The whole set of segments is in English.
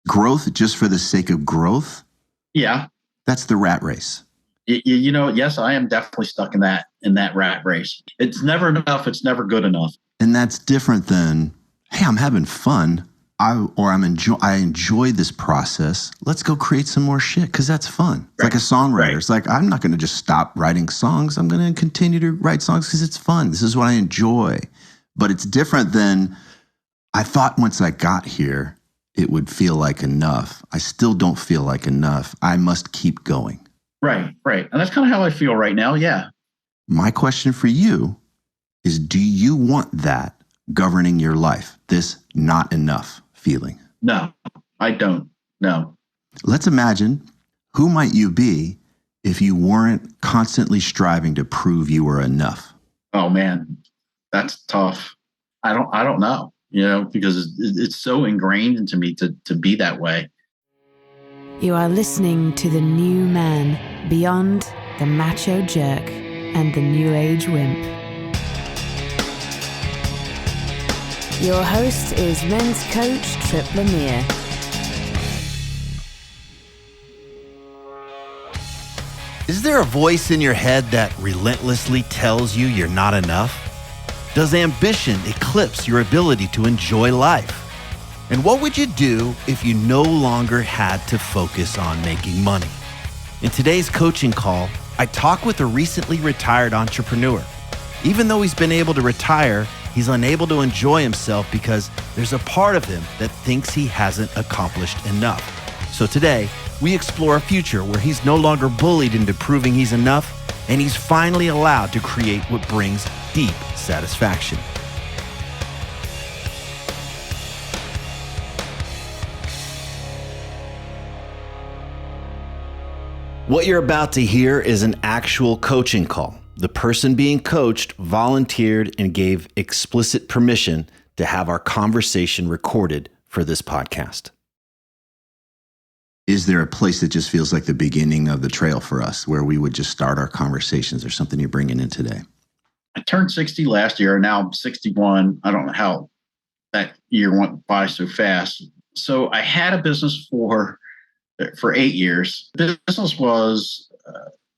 Growth just for the sake of growth? Yeah. That's the rat race. Yes, I am definitely stuck in that rat race. It's never enough. It's never good enough. And that's different than, hey, I'm having fun. I enjoy this process. Let's go create some more shit because that's fun. It's like a songwriter. Right. It's like, I'm not going to just stop writing songs. I'm going to continue to write songs because it's fun. This is what I enjoy. But it's different than, I thought once I got here, it would feel like enough. I still don't feel like enough. I must keep going. Right. And that's kind of how I feel right now. Yeah. My question for you is, do you want that governing your life? This not enough feeling? No, I don't. No. Let's imagine, who might you be if you weren't constantly striving to prove you were enough? Oh man, that's tough. I don't know, because it's so ingrained into me to be that way. You are listening to the new man beyond the Macho Jerk and the New Age Wimp. Your host is men's coach Tripp Lanier. Is there a voice in your head that relentlessly tells you you're not enough? Does ambition eclipse your ability to enjoy life? And what would you do if you no longer had to focus on making money? In today's coaching call, I talk with a recently retired entrepreneur. Even though he's been able to retire, he's unable to enjoy himself because there's a part of him that thinks he hasn't accomplished enough. So today, we explore a future where he's no longer bullied into proving he's enough, and he's finally allowed to create what brings deep satisfaction. What you're about to hear is an actual coaching call. The person being coached volunteered and gave explicit permission to have our conversation recorded for this podcast. Is there a place that just feels like the beginning of the trail for us where we would just start our conversations, or something you're bringing in today? I turned 60 last year, and now I'm 61. I don't know how that year went by so fast. So I had a business for 8 years. The business was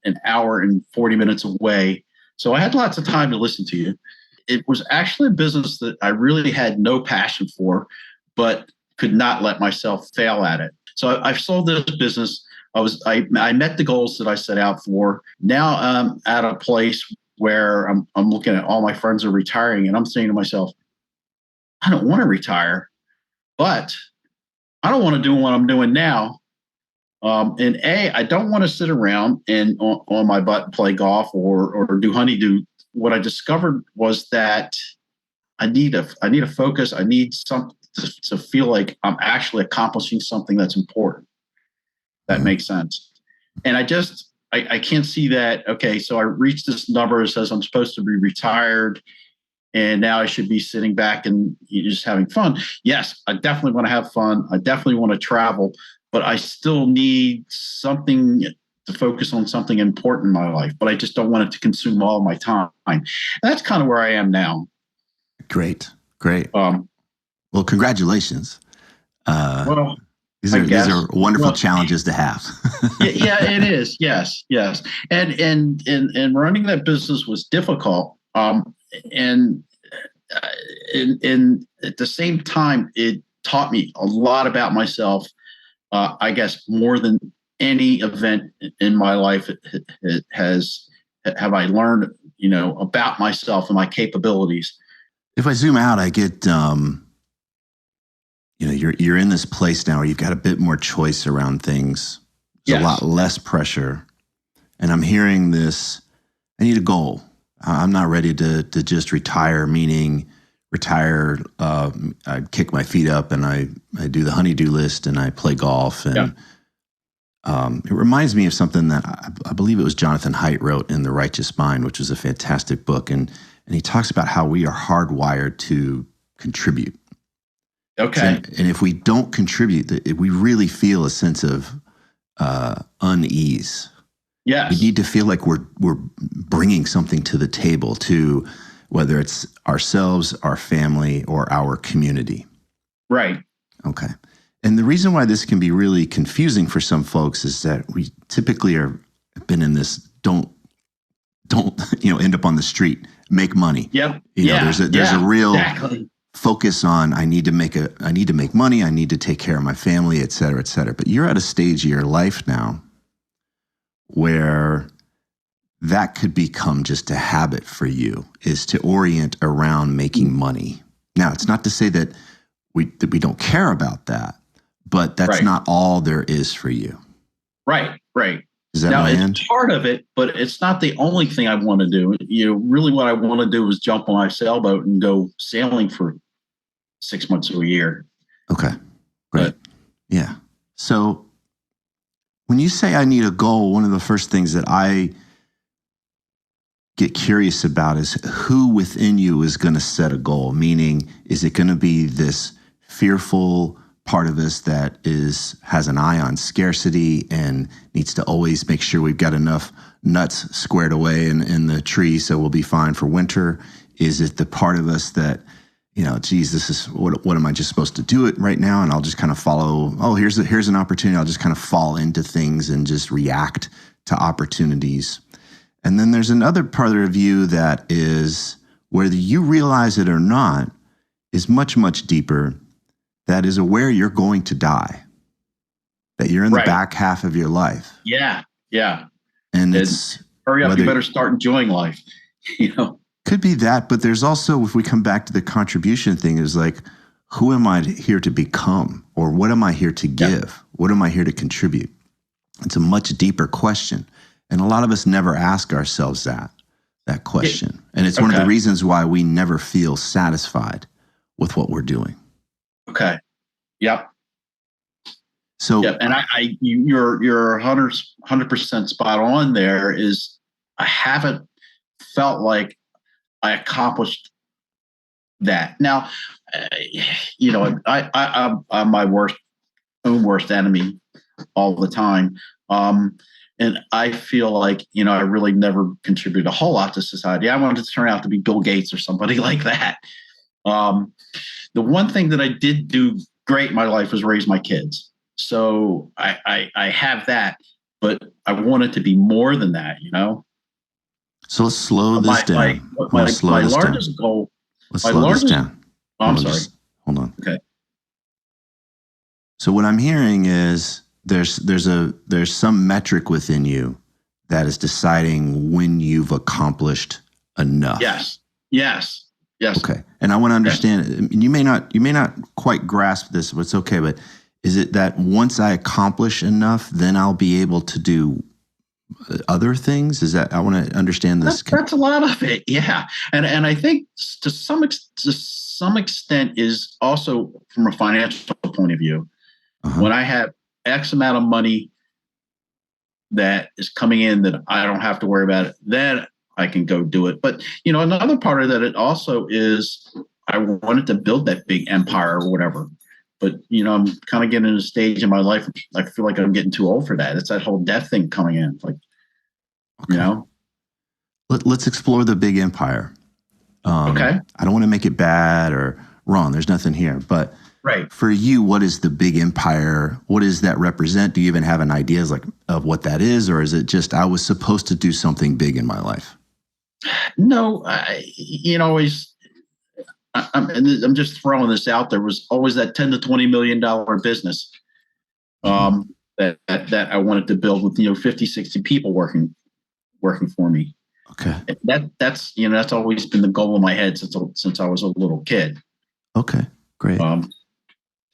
an hour and 40 minutes away. So I had lots of time to listen to you. It was actually a business that I really had no passion for, but could not let myself fail at it. So I sold this business. I met the goals that I set out for. Now I'm at a place where I'm looking at all my friends are retiring, and I'm saying to myself, I don't want to retire, but I don't want to do what I'm doing now. I don't want to sit around and on my butt and play golf or do honeydew. What I discovered was that I need a focus. I need something to feel like I'm actually accomplishing something that's important. That makes sense. And I can't see that. Okay, so I reached this number. It says I'm supposed to be retired, and now I should be sitting back and just having fun. Yes, I definitely want to have fun. I definitely want to travel, but I still need something to focus on, something important in my life. But I just don't want it to consume all of my time. And that's kind of where I am now. Great. Well, congratulations. These are wonderful challenges to have. Yeah, it is. Yes. And running that business was difficult. And at the same time, it taught me a lot about myself. I guess more than any event in my life have I learned, about myself and my capabilities. If I zoom out, I get, you're in this place now where you've got a bit more choice around things. There's a lot less pressure. And I'm hearing this, I need a goal. I'm not ready to just retire, meaning retire. I kick my feet up and I do the honeydew list and I play golf. And it reminds me of something that I believe it was Jonathan Haidt wrote in The Righteous Mind, which was a fantastic book. And he talks about how we are hardwired to contribute. Okay. And if we don't contribute, we really feel a sense of unease. Yes. We need to feel like we're bringing something to the table, to whether it's ourselves, our family, or our community. Right. Okay. And the reason why this can be really confusing for some folks is that we typically been in this don't end up on the street, make money. Yep. There's a real exactly. focus on I need to make money, I need to take care of my family, et cetera, et cetera. But you're at a stage of your life now where that could become just a habit for you, is to orient around making money. Now, it's not to say that we don't care about that, but that's not all there is for you. Right. Is that now, land? it's part of it, but it's not the only thing I want to do. Really what I want to do is jump on my sailboat and go sailing for 6 months to a year. Okay, great. Yeah. So when you say I need a goal, one of the first things that I get curious about is who within you is going to set a goal. Meaning, is it going to be this fearful part of us that has an eye on scarcity and needs to always make sure we've got enough nuts squared away in the tree so we'll be fine for winter? Is it the part of us that, geez, this is what am I just supposed to do it right now? And I'll just kind of follow, here's an opportunity. I'll just kind of fall into things and just react to opportunities. And then there's another part of you that is, whether you realize it or not, is much, much deeper. That is aware you're going to die, that you're in the back half of your life. Yeah. And it's hurry up, you better start enjoying life. Could be that, but there's also, if we come back to the contribution thing, is like, who am I here to become? Or what am I here to give? Yep. What am I here to contribute? It's a much deeper question. And a lot of us never ask ourselves that question. And it's one of the reasons why we never feel satisfied with what we're doing. Okay. Yep. So, and you're 100% spot on. There is, I haven't felt like I accomplished that. Now, I'm my own worst enemy all the time. And I feel like, I really never contributed a whole lot to society. I wanted to turn out to be Bill Gates or somebody like that. The one thing that I did do great in my life was raise my kids. So I have that, but I want it to be more than that, So let's slow this down. My largest goal. Let's slow this down. I'm sorry. Hold on. Okay. So what I'm hearing is there's some metric within you that is deciding when you've accomplished enough. Yes. Okay. And I want to understand, you may not quite grasp this, but it's okay. But is it that once I accomplish enough, then I'll be able to do other things? Is that, I want to understand this. That's a lot of it. Yeah. And I think to some extent is also from a financial point of view. Uh-huh. When I have X amount of money that is coming in that I don't have to worry about it, then I can go do it. But, another part of that, it also is I wanted to build that big empire or whatever. But, I'm kind of getting in a stage in my life, I feel like I'm getting too old for that. It's that whole death thing coming in. Like, Let's explore the big empire. I don't want to make it bad or wrong. There's nothing here. But for you, what is the big empire? What does that represent? Do you even have an idea of what that is? Or is it just, I was supposed to do something big in my life? No, I'm just throwing this out. There was always that $10 to $20 million business that I wanted to build with 50, 60 people working for me. Okay. That's always been the goal in my head since I was a little kid. Okay, great.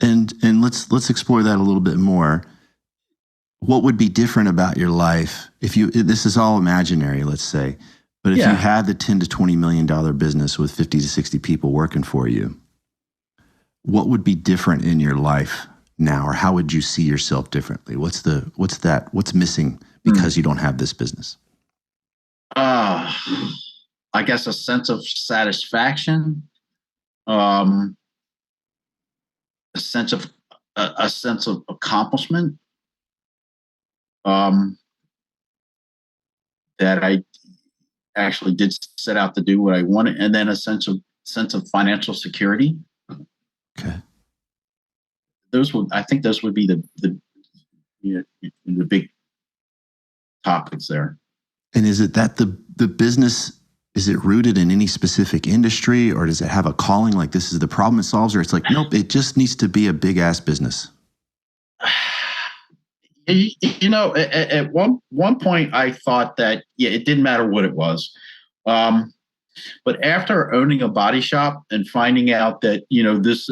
And let's explore that a little bit more. What would be different about your life if this is all imaginary, let's say, but if you had the $10 to $20 million business with 50 to 60 people working for you, what would be different in your life now, or how would you see yourself differently? What's missing because you don't have this business? I guess a sense of satisfaction, a sense of accomplishment, that I actually did set out to do what I wanted, and then a sense of financial security. Okay. I think those would be the big topics there. And is it that the business, is it rooted in any specific industry, or does it have a calling like this is the problem it solves, or it's like, nope, it just needs to be a big ass business? At one point I thought that, it didn't matter what it was. But after owning a body shop and finding out that, this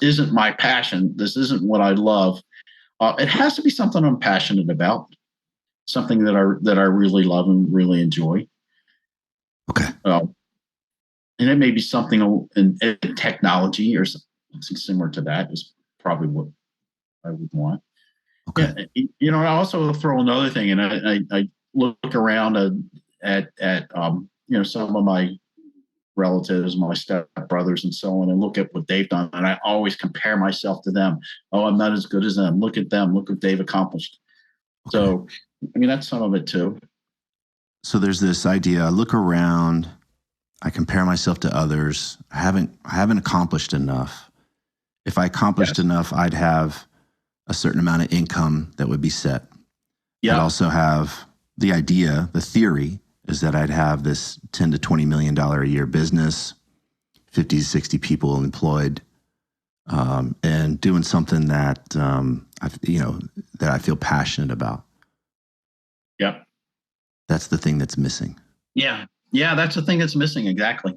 isn't my passion, this isn't what I love, it has to be something I'm passionate about, something that I really love and really enjoy. Okay. And it may be something in technology or something similar to that is probably what I would want. Okay. Yeah, I also throw another thing, and I look around at some of my relatives, my stepbrothers, and so on, and look at what they've done, and I always compare myself to them. Oh, I'm not as good as them. Look at them. Look what they've accomplished. Okay. So, that's some of it too. So there's this idea. I look around. I compare myself to others. I haven't accomplished enough. If I accomplished enough, I'd have a certain amount of income that would be set. Yeah. I'd also have the idea, the theory is that I'd have this $10 to $20 million a year business, 50 to 60 people employed, and doing something that that I feel passionate about. Yep. That's the thing that's missing. Yeah. Yeah, that's the thing that's missing. Exactly.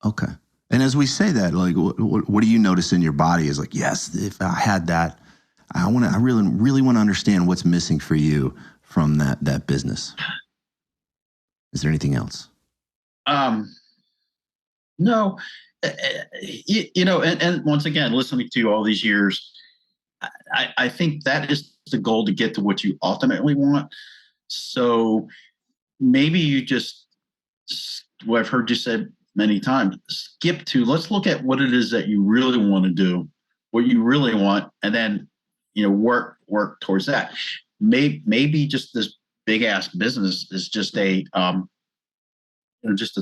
Okay. And as we say that, like, what do you notice in your body is like, yes, if I had that, I really want to understand what's missing for you from that business. Is there anything else? No, and once again, listening to you all these years, I think that is the goal, to get to what you ultimately want. So maybe you just, what I've heard you said many times, skip to, let's look at what it is that you really want to do, what you really want, and then, work towards that. Maybe just this big ass business is just a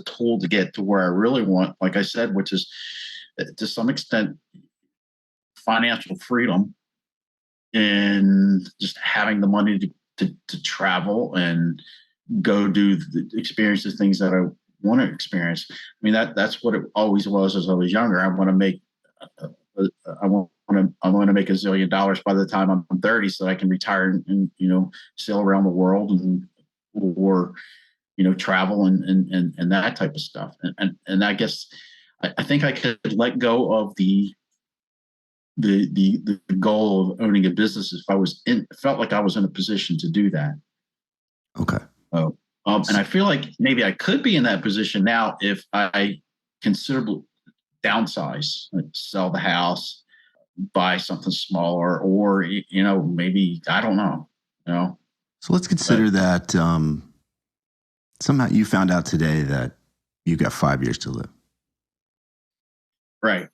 tool to get to where I really want, like I said, which is to some extent financial freedom and just having the money to travel and go do the experiences, things that I want to experience. That's what it always was as I was younger. I want to make make $1 zillion by the time I'm 30, so I can retire and sail around the world or travel and that type of stuff. And I guess I think I could let go of the goal of owning a business if I felt like I was in a position to do that. Okay. And I feel like maybe I could be in that position now if I considerably downsize, like sell the house, buy something smaller, or maybe, I don't know. So let's consider that somehow you found out today that you got 5 years to live. Right.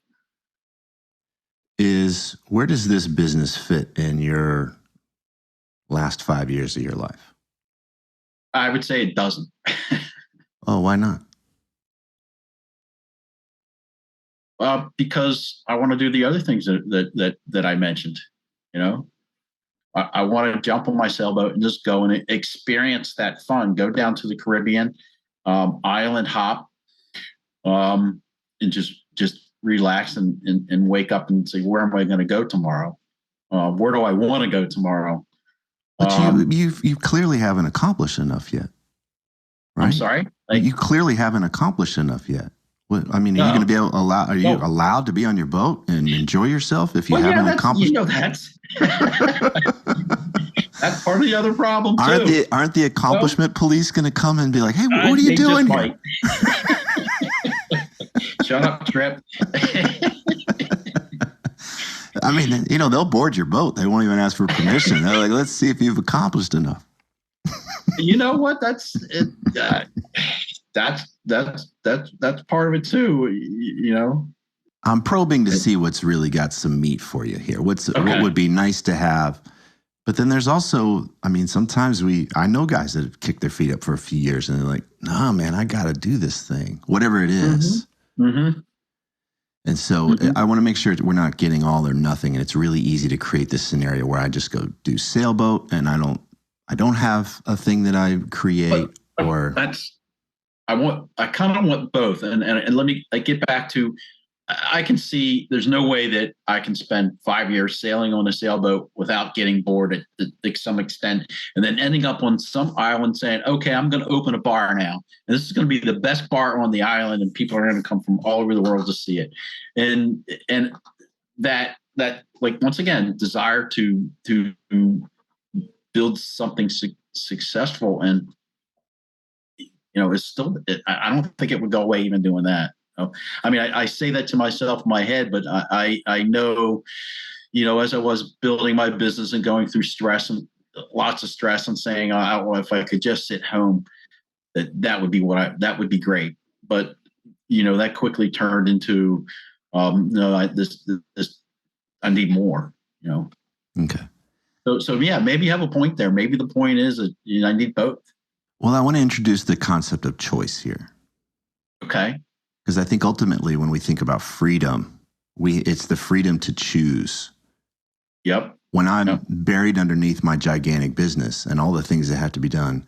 Where does this business fit in your last 5 years of your life? I would say it doesn't. Oh, why not? Because I want to do the other things that I mentioned. I want to jump on my sailboat and just go and experience that fun. Go down to the Caribbean, island hop, and just relax and wake up and say, where am I going to go tomorrow? Where do I want to go tomorrow? But you clearly haven't accomplished enough yet, right? I'm sorry? You clearly haven't accomplished enough yet. Are you going to be allowed to be on your boat and enjoy yourself if you haven't accomplished? That's part of the other problem too. Aren't the accomplishment police going to come and be like, hey, what are you doing here? Shut up, Tripp. They'll board your boat. They won't even ask for permission. They're like, let's see if you've accomplished enough. You know what? That's it. That's part of it too. I'm probing to see what's really got some meat for you here. What would be nice to have. But then there's also, sometimes I know guys that have kicked their feet up for a few years and they're like, nah, man, I got to do this thing, whatever it is. Mm-hmm. And so I want to make sure we're not getting all or nothing. And it's really easy to create this scenario where I just go do sailboat and I don't have a thing that I create or I kind of want both. And let me get back to, I can see there's no way that I can spend 5 years sailing on a sailboat without getting bored at some extent, and then ending up on some island saying, okay, I'm going to open a bar now. And this is going to be the best bar on the island, and people are going to come from all over the world to see it. And that like, once again, desire to build something successful, and it's still, I don't think it would go away even doing that. I mean, I say that to myself in my head, but I know, as I was building my business and going through stress and lots of stress and saying, well, if I could just sit home, that would be that would be great. But, that quickly turned into, no, I need more, Okay. So yeah, maybe you have a point there. Maybe the point is that I need both. Well, I want to introduce the concept of choice here. Okay. Because I think ultimately when we think about freedom, it's the freedom to choose. Yep. When I'm buried underneath my gigantic business and all the things that have to be done,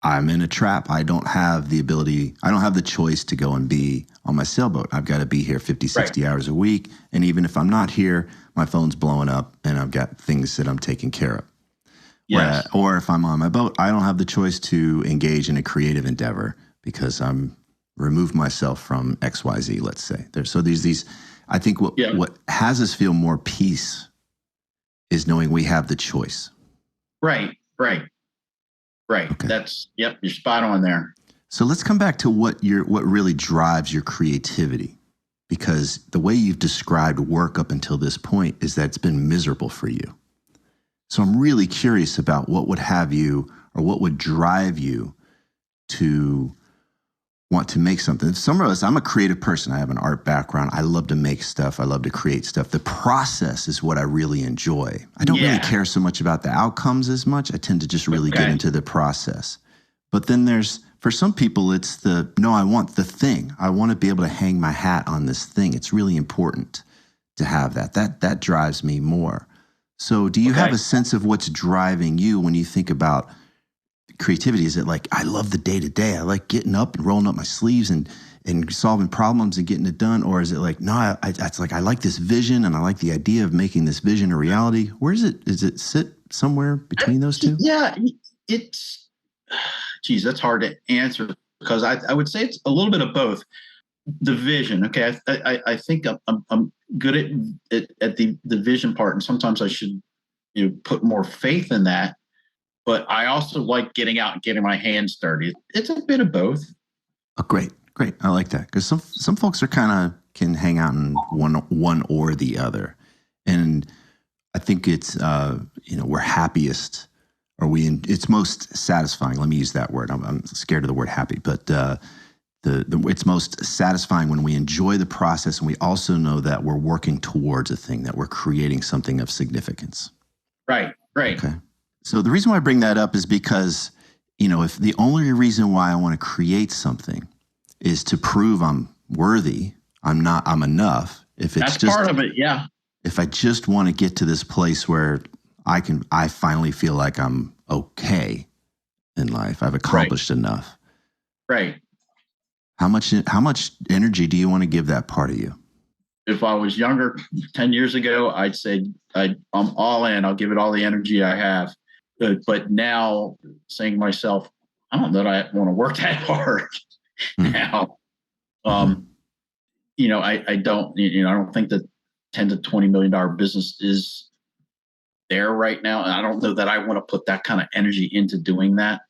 I'm in a trap. I don't have the choice to go and be on my sailboat. I've got to be here 50, 60 hours a week. And even if I'm not here, my phone's blowing up and I've got things that I'm taking care of. Yes. Or if I'm on my boat, I don't have the choice to engage in a creative endeavor because I'm remove myself from XYZ, let's say. So these I think what has us feel more peace is knowing we have the choice. Right. Okay. You're spot on there. So let's come back to what really drives your creativity, because the way you've described work up until this point is that it's been miserable for you. So I'm really curious about what would have you, or what would drive you to want to make something. Some of us, I'm a creative person. I have an art background. I love to make stuff. I love to create stuff. The process is what I really enjoy. I don't really care so much about the outcomes as much. I tend to just really get into the process. But then for some people, it's I want the thing. I want to be able to hang my hat on this thing. It's really important to have that. That drives me more. So do you have a sense of what's driving you when you think about creativity? Is it like, I love the day-to-day, I like getting up and rolling up my sleeves and solving problems and getting it done? Or is it like, no, it's like, I like this vision and I like the idea of making this vision a reality? Where is it? Does it sit somewhere between those two? Yeah, that's hard to answer, because I would say it's a little bit of both. The vision, okay, I think I'm good at the vision part, and sometimes I should put more faith in that. But I also like getting out and getting my hands dirty. It's a bit of both. Oh, great. I like that, because some folks can hang out in one or the other, and I think it's we're happiest, or it's most satisfying. Let me use that word. I'm scared of the word happy, but it's most satisfying when we enjoy the process and we also know that we're working towards a thing, that we're creating something of significance. Right. Okay. So the reason why I bring that up is because, if the only reason why I want to create something is to prove I'm worthy, I'm enough. If it's that's part of it, yeah. If I just want to get to this place where I finally feel like I'm okay in life, I've accomplished enough. Right. How much energy do you want to give that part of you? If I was younger 10 years ago, I'd say I'm all in. I'll give it all the energy I have. But now, saying to myself, I don't know that I want to work that hard now. I don't. I don't think that $10 to $20 million business is there right now, and I don't know that I want to put that kind of energy into doing that.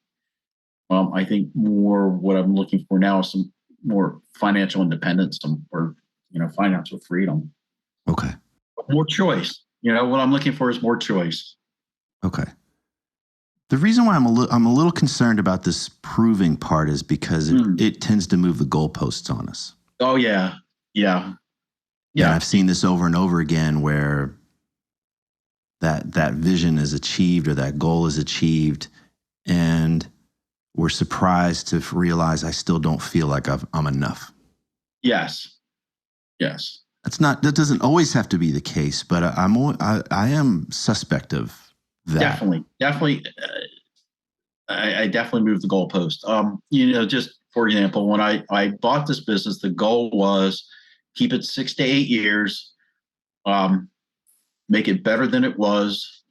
I think more what I'm looking for now is some more financial independence, or financial freedom. Okay. More choice. What I'm looking for is more choice. Okay. The reason why I'm a little concerned about this proving part is because it tends to move the goalposts on us. Oh yeah. Yeah. And I've seen this over and over again where that vision is achieved or that goal is achieved, and we're surprised to realize I still don't feel like I'm enough. Yes. Yes. That doesn't always have to be the case, but I am suspect of that. Definitely. I definitely moved the goalpost. Just for example, when I bought this business, the goal was keep it 6 to 8 years, make it better than it was,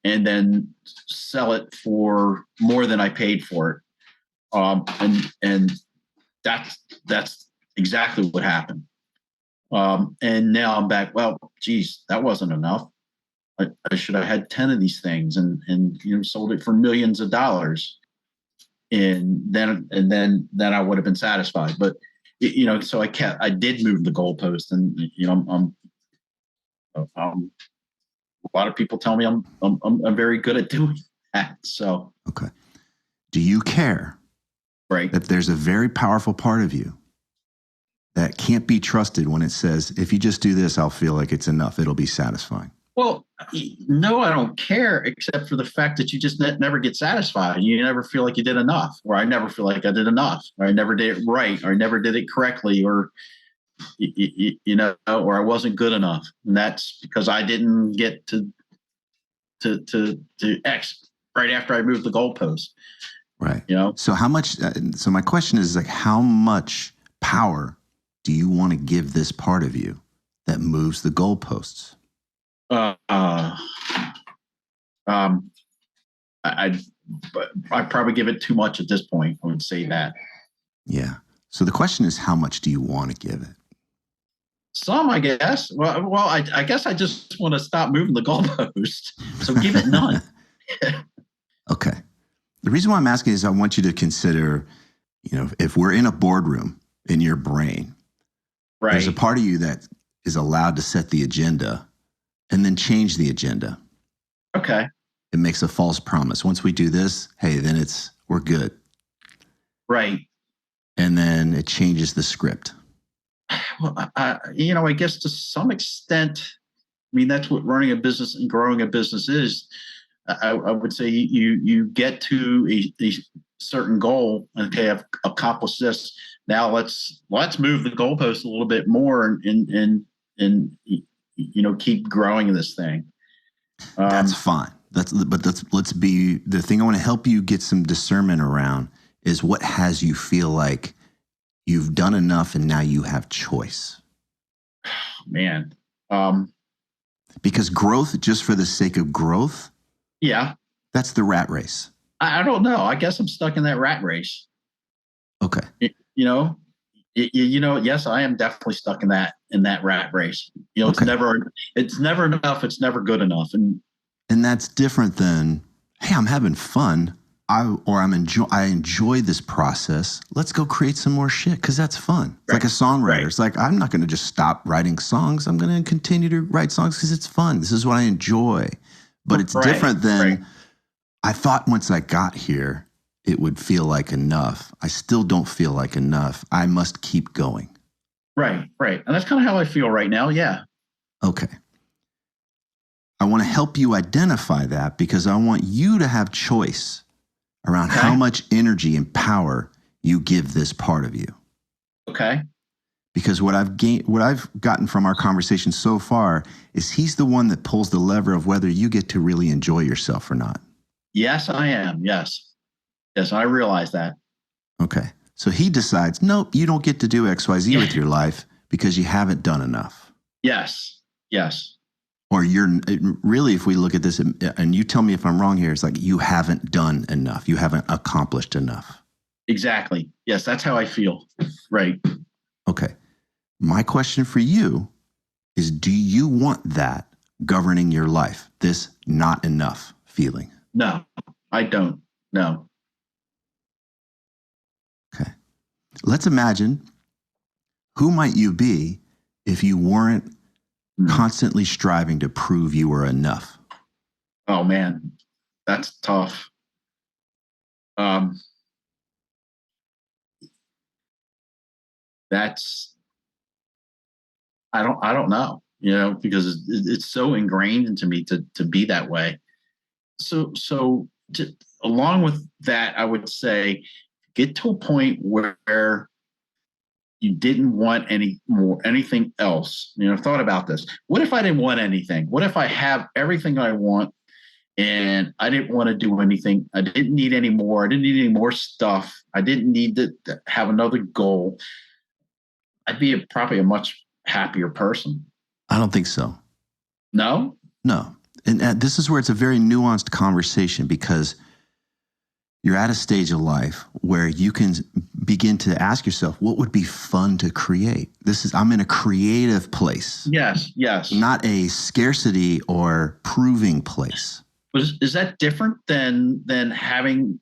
and then sell it for more than I paid for it. And that's exactly what happened. And now I'm back. Well, geez, that wasn't enough. I should have had 10 of these things and sold it for millions of dollars. And then I would have been satisfied. But so I did move the goalpost, and a lot of people tell me I'm very good at doing that. So okay, do you care? Right. That there's a very powerful part of you that can't be trusted when it says, if you just do this, I'll feel like it's enough. It'll be satisfying. Well, no, I don't care, except for the fact that you just never get satisfied. You never feel like you did enough, or I never feel like I did enough, or I never did it right, or I never did it correctly, or, or I wasn't good enough. And that's because I didn't get to X right after I moved the goalpost. Right. So how much, so my question is like, how much power do you want to give this part of you that moves the goalposts? I'd probably give it too much at this point. I would say that. Yeah. So the question is, how much do you want to give it? Some, I guess. Well, I guess I just want to stop moving the goalpost. So give it none. Okay. The reason why I'm asking is I want you to consider, if we're in a boardroom in your brain, right, there's a part of you that is allowed to set the agenda and then change the agenda. Okay. It makes a false promise. Once we do this, hey, then we're good. Right. And then it changes the script. Well, I guess to some extent, that's what running a business and growing a business is. I would say you get to a certain goal. Okay, I've accomplished this. Now let's move the goalpost a little bit more and keep growing this thing. That's fine. Let's be the thing I want to help you get some discernment around is what has you feel like you've done enough and now you have choice. Man. Because growth, just for the sake of growth, yeah, that's the rat race. I don't know. I guess I'm stuck in that rat race. Okay. Yes, I am definitely stuck in that rat race. It's never enough. It's never good enough. And that's different than, hey, I'm having fun. I enjoy this process. Let's go create some more shit because that's fun. It's like a songwriter. Right. It's like, I'm not going to just stop writing songs. I'm going to continue to write songs because it's fun. This is what I enjoy. But it's different than, I thought once I got here, it would feel like enough. I still don't feel like enough. I must keep going. Right. And that's kind of how I feel right now. Yeah. Okay. I want to help you identify that because I want you to have choice around how much energy and power you give this part of you. Okay. Because what I've gotten from our conversation so far is he's the one that pulls the lever of whether you get to really enjoy yourself or not. Yes, I am. Yes, I realize that. Okay. So he decides, nope, you don't get to do XYZ with your life because you haven't done enough. Yes. Or really, if we look at this, and you tell me if I'm wrong here, it's like you haven't done enough. You haven't accomplished enough. Exactly. Yes, that's how I feel. Right. Okay. My question for you is, do you want that governing your life, this not enough feeling? No, I don't. No. Okay. Let's imagine, who might you be if you weren't constantly striving to prove you were enough? Oh man, that's tough. I don't know, because it's so ingrained into me to be that way. So along with that, I would say get to a point where you didn't want anything else. Thought about this. What if I didn't want anything? What if I have everything I want and I didn't want to do anything? I didn't need any more. I didn't need any more stuff. I didn't need to have another goal. I'd be probably a much happier person. I don't think so. No? No. And this is where it's a very nuanced conversation, because you're at a stage of life where you can begin to ask yourself, what would be fun to create? I'm in a creative place. Yes, yes. Not a scarcity or proving place. Is that different than having,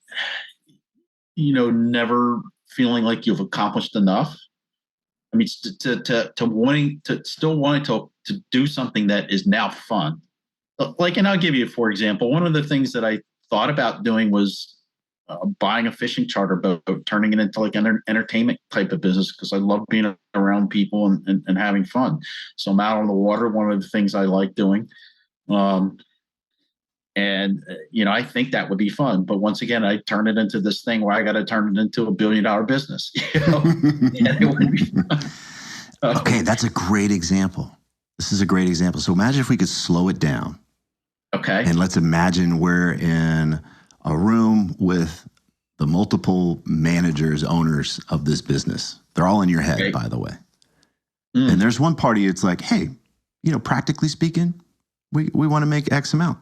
never feeling like you've accomplished enough? I mean, to still wanting to do something that is now fun. Like, and I'll give you, for example, one of the things that I thought about doing was buying a fishing charter boat, turning it into like an entertainment type of business, because I love being around people and having fun. So I'm out on the water, one of the things I like doing. I think that would be fun. But once again, I turn it into this thing where I got to turn it into $1 billion business. And it would be fun. Okay, that's a great example. This is a great example. So imagine if we could slow it down. Okay. And let's imagine we're in a room with the multiple managers, owners of this business. They're all in your head, by the way. And there's one party, it's like, hey, practically speaking, we want to make X amount.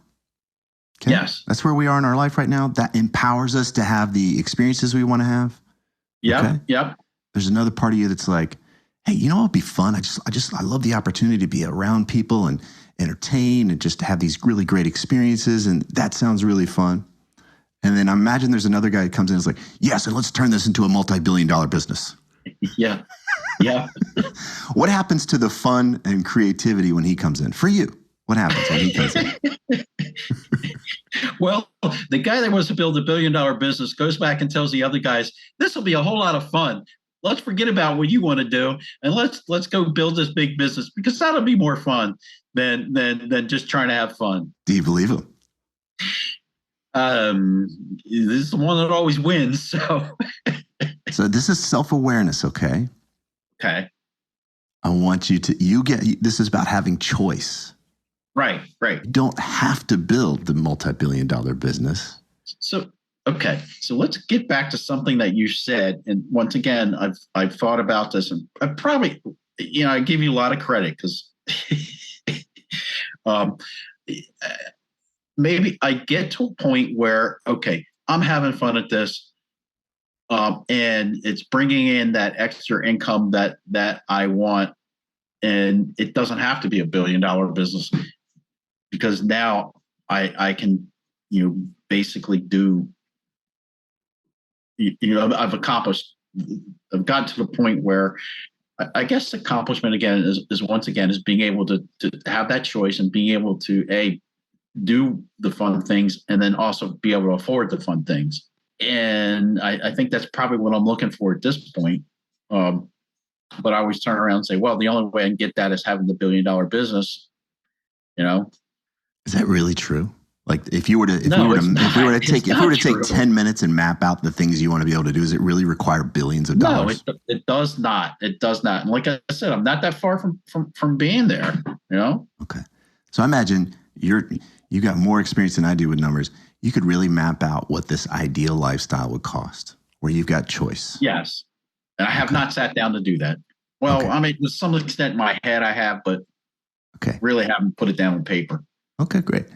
Okay? Yes. That's where we are in our life right now. That empowers us to have the experiences we want to have. Yep. Okay? Yep. There's another part of you that's like, hey, it'd be fun. I love the opportunity to be around people and entertain and just have these really great experiences. And that sounds really fun. And then I imagine there's another guy who comes in and is like, yes, and let's turn this into a multi-billion-dollar business. Yeah. Yeah. What happens to the fun and creativity when he comes in? For you, what happens when he comes in? Well, the guy that wants to build $1 billion business goes back and tells the other guys, this will be a whole lot of fun. Let's forget about what you want to do and let's go build this big business, because that'll be more fun than just trying to have fun. Do you believe him? This is the one that always wins. So this is self-awareness, okay? Okay. I want you to, this is about having choice. Right. You don't have to build the multi-billion-dollar business. So, okay. So let's get back to something that you said. And once again, I've thought about this, and I probably, I give you a lot of credit because maybe I get to a point where, okay, I'm having fun at this, and it's bringing in that extra income that I want, and it doesn't have to be $1 billion business, because now I can, basically do, I've accomplished, I've gotten to the point where I guess accomplishment again is once again is being able to have that choice and being able to do the fun things and then also be able to afford the fun things. And I think that's probably what I'm looking for at this point. But I always turn around and say, well, the only way I can get that is having the $1 billion business, Is that really true? Like if we were to take 10 minutes and map out the things you want to be able to do, does it really require billions of dollars? No, it does not. It does not. And like I said, I'm not that far from being there, Okay. So I imagine you got more experience than I do with numbers. You could really map out what this ideal lifestyle would cost, where you've got choice. Yes. And I have not sat down to do that. Well, I mean, to some extent in my head I have, but really haven't put it down on paper. Okay, great.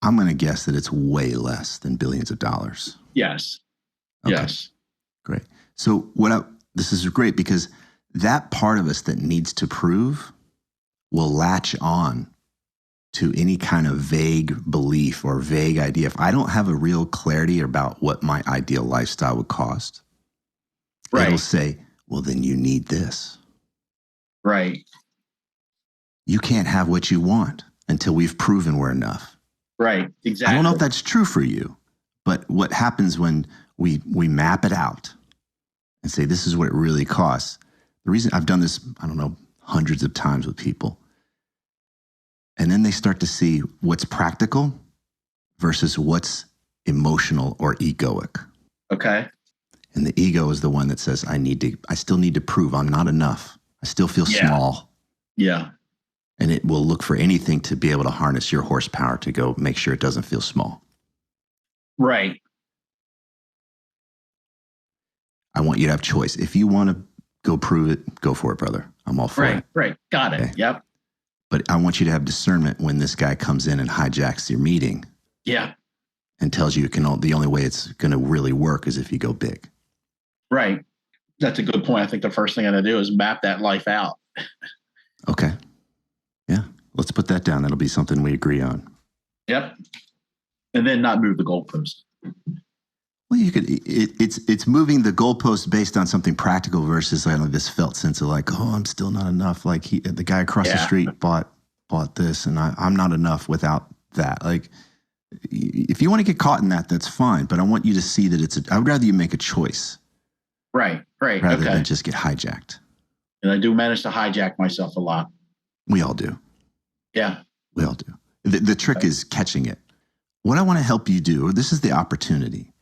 I'm going to guess that it's way less than billions of dollars. Yes. Okay. Yes. Great. So this is great, because that part of us that needs to prove will latch on to any kind of vague belief or vague idea. If I don't have a real clarity about what my ideal lifestyle would cost, it'll say, well, then you need this. Right. You can't have what you want until we've proven we're enough. Right. Exactly. I don't know if that's true for you, but what happens when we map it out and say, this is what it really costs. The reason I've done this, I don't know, hundreds of times with people. And then they start to see what's practical versus what's emotional or egoic. Okay. And the ego is the one that says, I still need to prove I'm not enough. I still feel small. Yeah. And it will look for anything to be able to harness your horsepower to go make sure it doesn't feel small. Right. I want you to have choice. If you want to go prove it, go for it, brother. I'm all for it. Right. Got it. Okay. Yep. But I want you to have discernment when this guy comes in and hijacks your meeting. Yeah. And tells you the only way it's going to really work is if you go big. Right. That's a good point. I think the first thing I'm going to do is map that life out. Okay. Yeah. Let's put that down. That'll be something we agree on. Yep. And then not move the goalpost. Well, you could. It's moving the goalpost based on something practical versus like this felt sense of like, oh, I'm still not enough. Like the guy across the street bought this, and I'm not enough without that. Like, if you want to get caught in that, that's fine. But I want you to see that I would rather you make a choice. Right. Rather than just get hijacked. And I do manage to hijack myself a lot. We all do. Yeah. We all do. The trick is catching it. What I want to help you do, or this is the opportunity,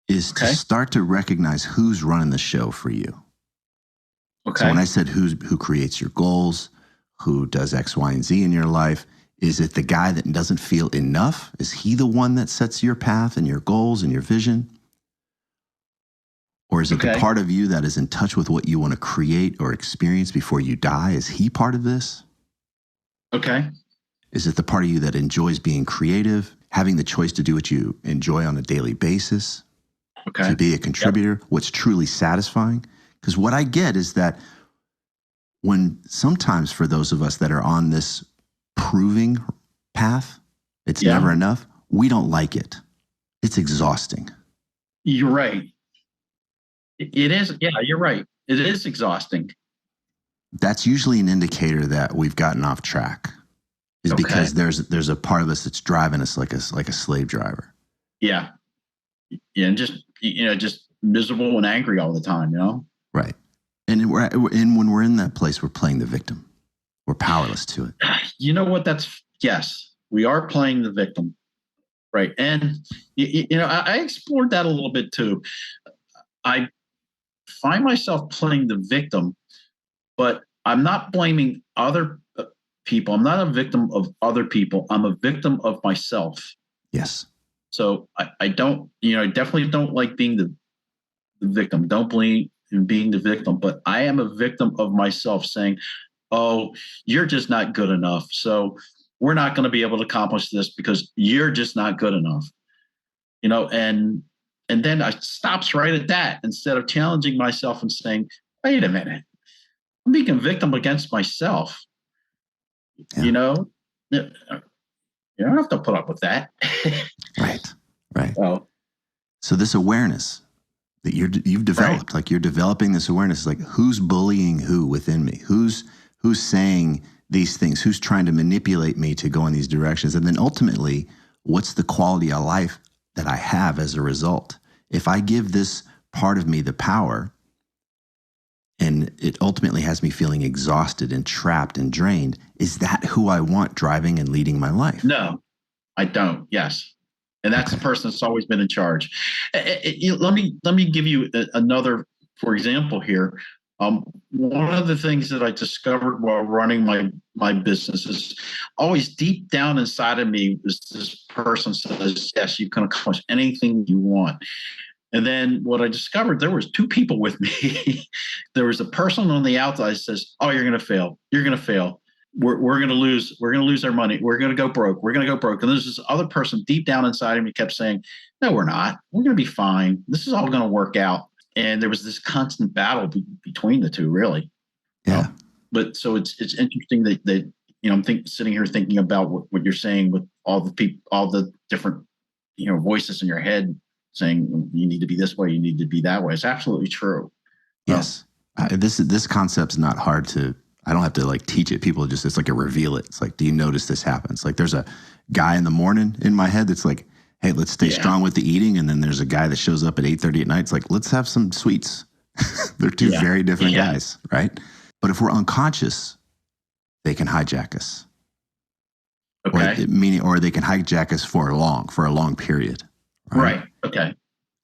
is to start to recognize who's running the show for you. Okay. So when I said who creates your goals, who does X, Y, and Z in your life, is it the guy that doesn't feel enough? Is he the one that sets your path and your goals and your vision? Or is it the part of you that is in touch with what you want to create or experience before you die? Is he part of this? Okay. Is it the part of you that enjoys being creative, having the choice to do what you enjoy on a daily basis? Okay. To be a contributor, what's truly satisfying? Because what I get is that when sometimes for those of us that are on this proving path, it's never enough, we don't like it. It's exhausting. You're right. It is. Yeah, you're right. It is exhausting. That's usually an indicator that we've gotten off track. Is because there's a part of us that's driving us like a slave driver. Yeah. Yeah, and just miserable and angry all the time, Right. And when we're in that place, we're playing the victim. We're powerless to it. You know what? Yes, we are playing the victim. Right. And, I explored that a little bit too. I find myself playing the victim, but I'm not blaming other people. I'm not a victim of other people. I'm a victim of myself. Yes. So I don't, I definitely don't like being the victim. Don't blame in being the victim, but I am a victim of myself saying, oh, you're just not good enough. So we're not going to be able to accomplish this because you're just not good enough. And then I stops right at that instead of challenging myself and saying, wait a minute, I'm being a victim against myself. Yeah. You don't have to put up with that. Right. Oh. So this awareness that you've developed, like you're developing this awareness, like who's bullying who within me? Who's saying these things? Who's trying to manipulate me to go in these directions? And then ultimately, what's the quality of life that I have as a result? If I give this part of me the power and it ultimately has me feeling exhausted and trapped and drained, is that who I want driving and leading my life? No, I don't. Yes. And that's the person that's always been in charge. Let me give you another, for example here. One of the things that I discovered while running my business is always deep down inside of me is this person says, yes, you can accomplish anything you want. And then what I discovered, there was two people with me. There was a person on the outside that says, oh, you're going to fail. You're going to fail. We're going to lose. We're going to lose our money. We're going to go broke. We're going to go broke. And there's this other person deep down inside of me kept saying, no, we're not. We're going to be fine. This is all going to work out. And there was this constant battle between the two, really. Yeah. But so it's interesting that I'm sitting here thinking about what you're saying with all the people, all the different voices in your head saying you need to be this way, you need to be that way. It's absolutely true. Yes. This concept's not hard to. I don't have to like teach it. People just, it's like a reveal it. It's like, do you notice this happens? Like there's a guy in the morning in my head that's like, hey, let's stay strong with the eating. And then there's a guy that shows up at 8:30 at night. It's like, let's have some sweets. They're two very different guys, right? But if we're unconscious, they can hijack us. Okay. Or they can hijack us for a long period. Right. Okay.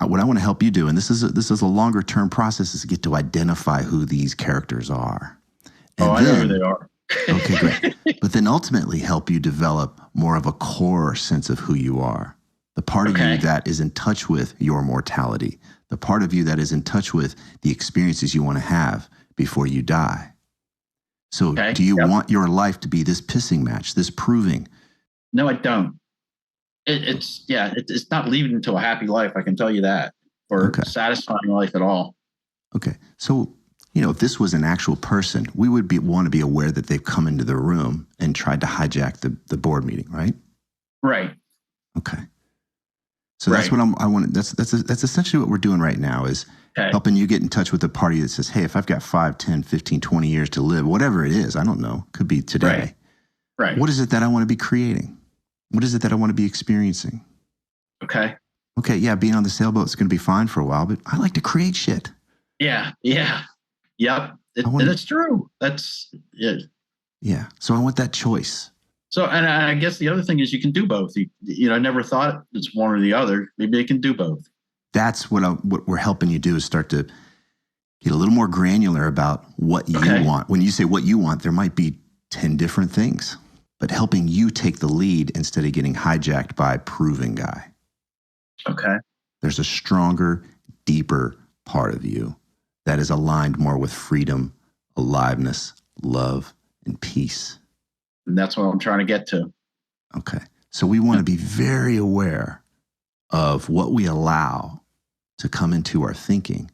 what I want to help you do, and this is a longer term process, is to get to identify who these characters are. And I know who they are. Okay, great. But then ultimately help you develop more of a core sense of who you are. The part of you that is in touch with your mortality. The part of you that is in touch with the experiences you want to have before you die. So do you want your life to be this pissing match, this proving? No, I don't. It's not leading to a happy life, I can tell you that, or satisfying life at all. Okay. So, if this was an actual person, we would want to be aware that they've come into the room and tried to hijack the board meeting, right? Right. Okay. So that's what I want. That's essentially what we're doing right now is helping you get in touch with a party that says, hey, if I've got 5, 10, 15, 20 years to live, whatever it is, I don't know, could be today. Right. What is it that I want to be creating? What is it that I want to be experiencing? Okay. Okay, yeah, being on the sailboat is going to be fine for a while, but I like to create shit. Yeah. Yep. And it's true. That's it. Yeah. So I want that choice. So, and I guess the other thing is you can do both. I never thought it's one or the other. Maybe they can do both. That's what we're helping you do, is start to get a little more granular about what you want. When you say what you want, there might be 10 different things, but helping you take the lead instead of getting hijacked by a proving guy. Okay. There's a stronger, deeper part of you that is aligned more with freedom, aliveness, love, and peace. And that's what I'm trying to get to. Okay. So we want to be very aware of what we allow to come into our thinking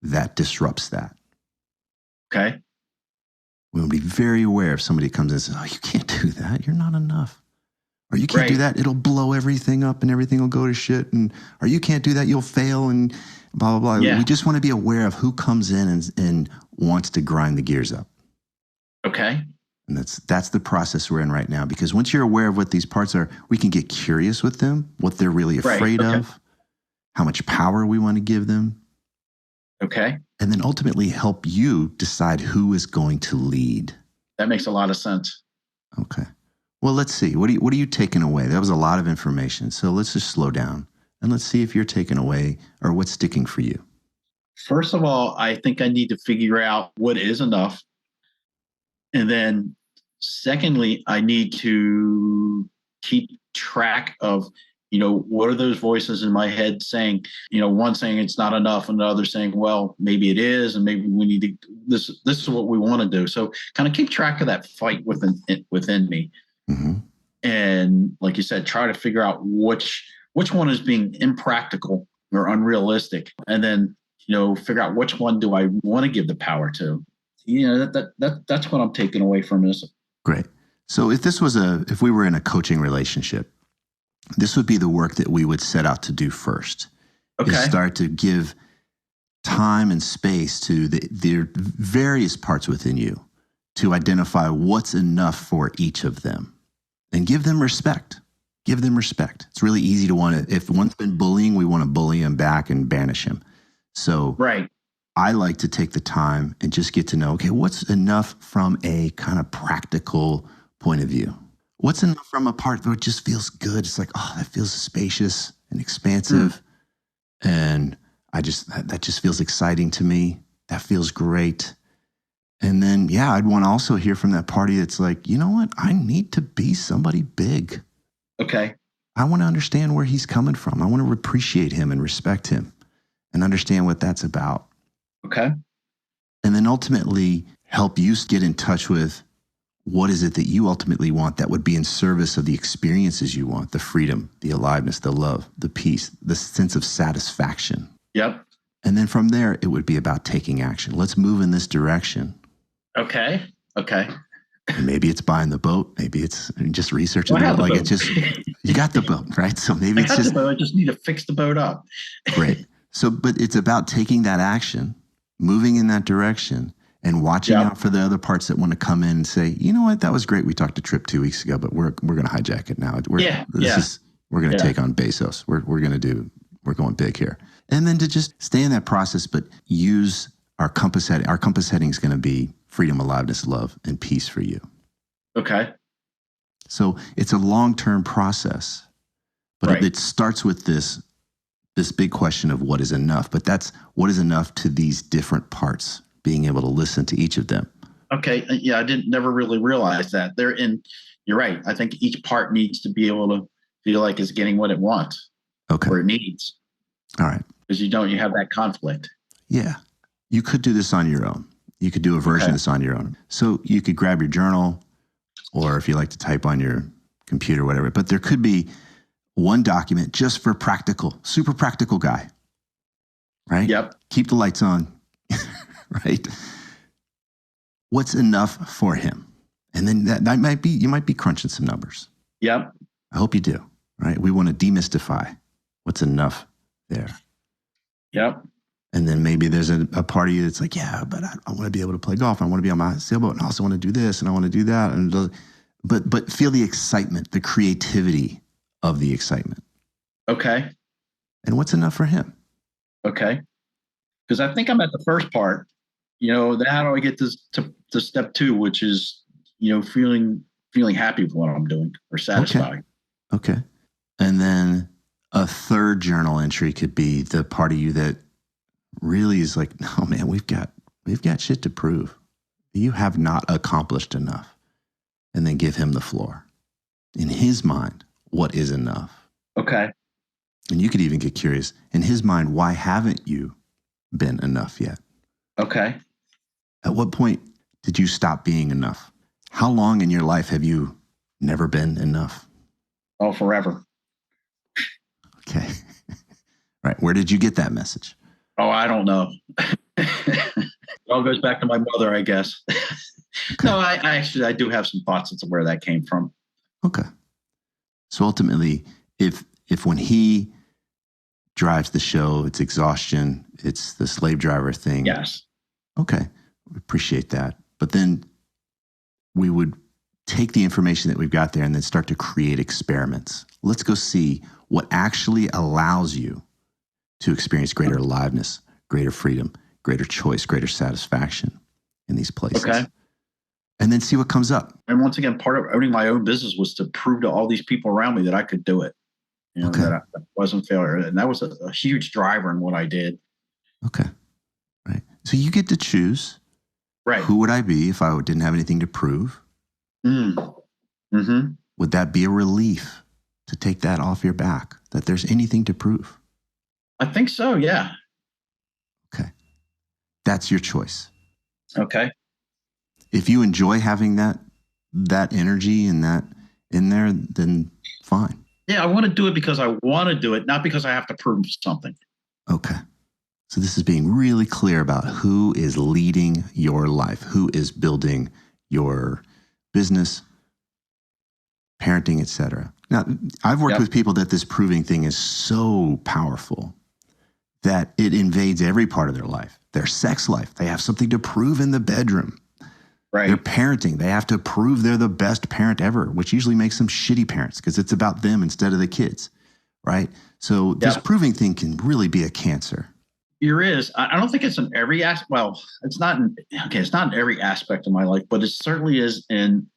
that disrupts that. Okay. We want to be very aware if somebody comes in and says, oh, you can't do that. You're not enough. Or you can't do that. It'll blow everything up and everything will go to shit. Or you can't do that. You'll fail and blah, blah, blah. Yeah. We just want to be aware of who comes in and wants to grind the gears up. Okay. And that's the process we're in right now. Because once you're aware of what these parts are, we can get curious with them, what they're really afraid of, how much power we want to give them. Okay. And then ultimately help you decide who is going to lead. That makes a lot of sense. Okay. Well, let's see. What are you taking away? That was a lot of information. So let's just slow down and let's see if you're taking away or what's sticking for you. First of all, I think I need to figure out what is enough. And then secondly, I need to keep track of, what are those voices in my head saying, one saying it's not enough and the other saying, well, maybe it is. And maybe we need to, this is what we want to do. So kind of keep track of that fight within me. Mm-hmm. And like you said, try to figure out which one is being impractical or unrealistic. And then, figure out which one do I want to give the power to. That's what I'm taking away from this. Great. So if we were in a coaching relationship, this would be the work that we would set out to do first. Okay. Is start to give time and space to the various parts within you to identify what's enough for each of them and give them respect. Give them respect. It's really easy to want to, if one's been bullying, we want to bully him back and banish him. So I like to take the time and just get to know, okay, what's enough from a kind of practical point of view? What's enough from a part that just feels good? It's like, oh, that feels spacious and expansive. And that just feels exciting to me. That feels great. And then, I'd want to also hear from that party that's like, you know what? I need to be somebody big. Okay. I want to understand where he's coming from. I want to appreciate him and respect him and understand what that's about. Okay. And then ultimately help you get in touch with what is it that you ultimately want that would be in service of the experiences you want, the freedom, the aliveness, the love, the peace, the sense of satisfaction. Yep. And then from there, it would be about taking action. Let's move in this direction. Okay. And maybe it's buying the boat. Maybe it's just researching the boat. Like it's just, you got the boat, right? So maybe it's just, I just need to fix the boat up. Great. So, but it's about taking that action, moving in that direction, and watching out for the other parts that want to come in and say, you know what, that was great. We talked to Tripp 2 weeks ago, but we're going to hijack it now. We're going to take on Bezos. We're going big here. And then to just stay in that process, but use our compass heading. Our compass heading is going to be freedom, aliveness, love, and peace for you. Okay. So it's a long-term process, but it starts with this this big question of what is enough, but that's what is enough to these different parts, being able to listen to each of them. Okay. Yeah, I didn't never really realize that. You're right. I think each part needs to be able to feel like it's getting what it wants. Okay. Or it needs. All right. Because you have that conflict. Yeah. You could do this on your own. You could do a version of this on your own. So you could grab your journal, or if you like to type on your computer, whatever, but there could be one document just for super practical guy, right? Yep. Keep the lights on, right? What's enough for him? And then you might be crunching some numbers. Yep. I hope you do, right? We want to demystify what's enough there. Yep. And then maybe there's a part of you that's like, yeah, but I want to be able to play golf. I want to be on my sailboat, and I also want to do this, and I want to do that. But feel the excitement, the creativity of the excitement. Okay. And what's enough for him? Okay. Because I think I'm at the first part. How do I get to step 2, which is, feeling happy with what I'm doing or satisfied. Okay. And then a third journal entry could be the part of you that really is like, no, man, we've got shit to prove. You have not accomplished enough. And then give him the floor. In his mind, what is enough? Okay. And you could even get curious. In his mind, why haven't you been enough yet? Okay. At what point did you stop being enough? How long in your life have you never been enough? Oh, forever. Okay. Right. Where did you get that message? Oh, I don't know. It all goes back to my mother, I guess. Okay. No, I do have some thoughts as to where that came from. Okay. So ultimately, if when he drives the show, it's exhaustion, it's the slave driver thing. Yes. Okay. We appreciate that. But then we would take the information that we've got there and then start to create experiments. Let's go see what actually allows you to experience greater aliveness, greater freedom, greater choice, greater satisfaction in these places. Okay. And then see what comes up. And once again, part of owning my own business was to prove to all these people around me that I could do it. That I wasn't failure. And that was a huge driver in what I did. Okay. Right. So you get to choose. Right. Who would I be if I didn't have anything to prove? Mm-hmm. Would that be a relief to take that off your back, that there's anything to prove? I think so, yeah. Okay. That's your choice. Okay. If you enjoy having that energy and that in there, then fine. Yeah, I want to do it because I want to do it, not because I have to prove something. Okay. So this is being really clear about who is leading your life, who is building your business, parenting, etc. Now, I've worked with people that this proving thing is so powerful that it invades every part of their life. Their sex life, they have something to prove in the bedroom. Right. Their parenting, they have to prove they're the best parent ever, which usually makes them shitty parents because it's about them instead of the kids, right? So this proving thing can really be a cancer. There is. I don't think it's in every aspect. Well, it's not in every aspect of my life, but it certainly is in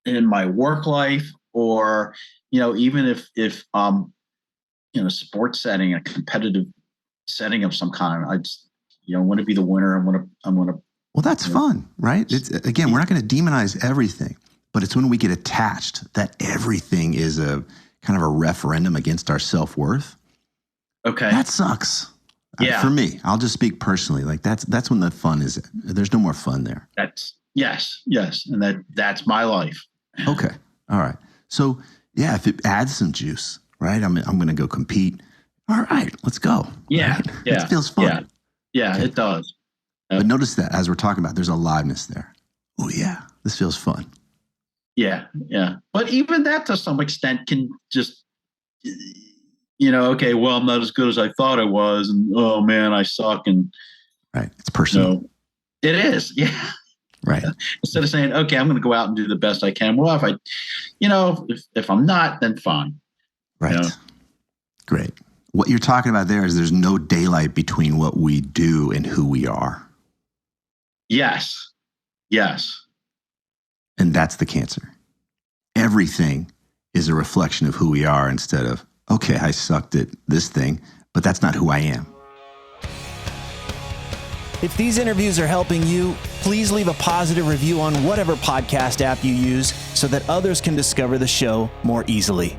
my work life, or even if sports setting, a competitive setting of some kind. I just want to be the winner. I'm gonna. Well, that's fun, right? It's, again, we're not going to demonize everything, but it's when we get attached that everything is a kind of a referendum against our self-worth. Okay. That sucks. Yeah. For me, I'll just speak personally. Like that's when the fun is. There's no more fun there. Yes. And that's my life. Okay. All right. So yeah, if it adds some juice, right? I'm going to go compete. All right, let's go. Yeah. Right? Yeah. It feels fun. Yeah, Okay. It does. But notice that as we're talking about, there's aliveness there. Oh yeah, this feels fun. Yeah. But even that, to some extent, can just, okay, well, I'm not as good as I thought I was, and oh man, I suck, and right, it's personal. It is, yeah. Right. Instead of saying, okay, I'm going to go out and do the best I can. Well, if I'm not, then fine. Right. Great. What you're talking about there is there's no daylight between what we do and who we are. Yes. And that's the cancer. Everything is a reflection of who we are instead of, okay, I sucked at this thing, but that's not who I am. If these interviews are helping you, please leave a positive review on whatever podcast app you use so that others can discover the show more easily.